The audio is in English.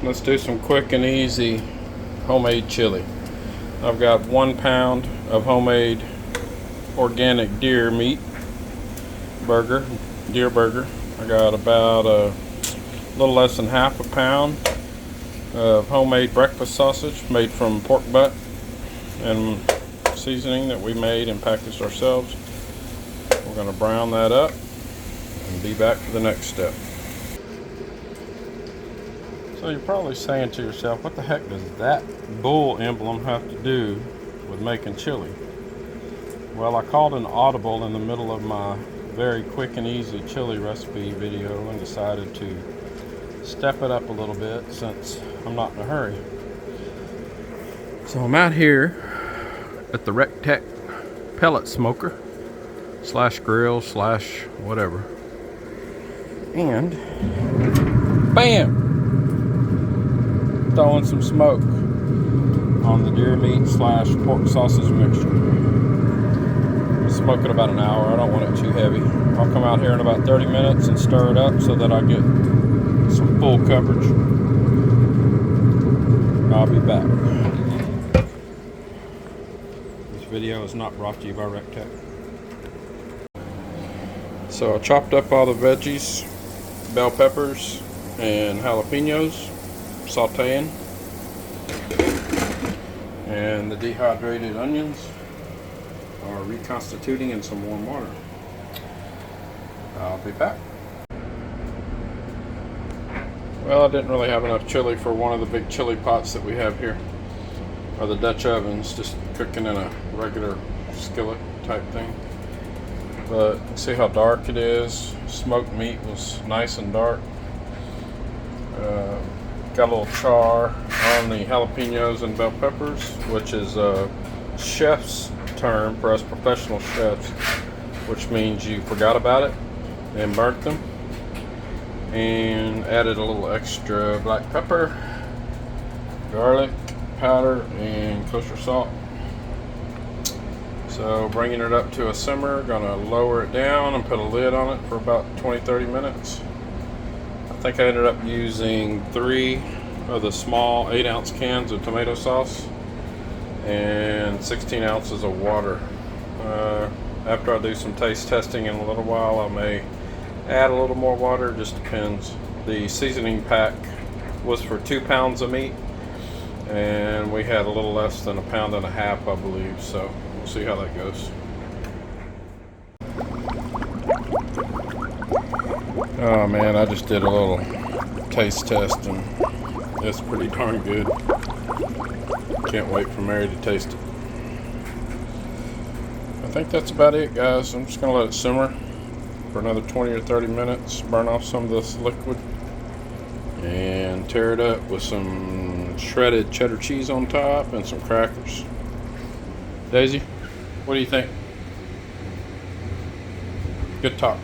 Let's do some quick and easy homemade chili. I've got 1 pound of homemade organic deer meat deer burger. I got about a little less than half a pound of homemade breakfast sausage made from pork butt and seasoning that we made and packaged ourselves. We're going to brown that up and be back for the next step. So you're probably saying to yourself, what the heck does that bull emblem have to do with making chili? Well, I called an audible in the middle of my very quick and easy chili recipe video and decided to step it up a little bit since I'm not in a hurry. So I'm out here at the Rectech pellet smoker slash grill slash whatever, and bam, throwing some smoke on the deer meat slash pork sausage mixture. Smoke it about an hour. I don't want it too heavy. I'll come out here in about 30 minutes and stir it up so that I get some full coverage. I'll be back. This video is not brought to you by Rectech. So I chopped up all the veggies, bell peppers and jalapenos, sauteing, and the dehydrated onions are reconstituting in some warm water. I'll be back. Well, I didn't really have enough chili for one of the big chili pots that we have here, or the Dutch ovens, just cooking in a regular skillet type thing. But see how dark it is. Smoked meat was nice and dark. Got a little char on the jalapenos and bell peppers, which is a chef's term for us professional chefs, which means you forgot about it and burnt them, and added a little extra black pepper, garlic powder, and kosher salt. So bringing it up to a simmer, gonna lower it down and put a lid on it for about 20-30 minutes. I think I ended up using 3 of the small 8-ounce cans of tomato sauce and 16 ounces of water. After I do some taste testing in a little while, I may add a little more water, just depends. The seasoning pack was for 2 pounds of meat, and we had a little less than 1.5 pounds, I believe, so we'll see how that goes. Oh man, I just did a little taste test and it's pretty darn good. Can't wait for Mary to taste it. I think that's about it, guys. I'm just going to let it simmer for another 20 or 30 minutes, burn off some of this liquid, and tear it up with some shredded cheddar cheese on top and some crackers. Daisy, what do you think? Good talk.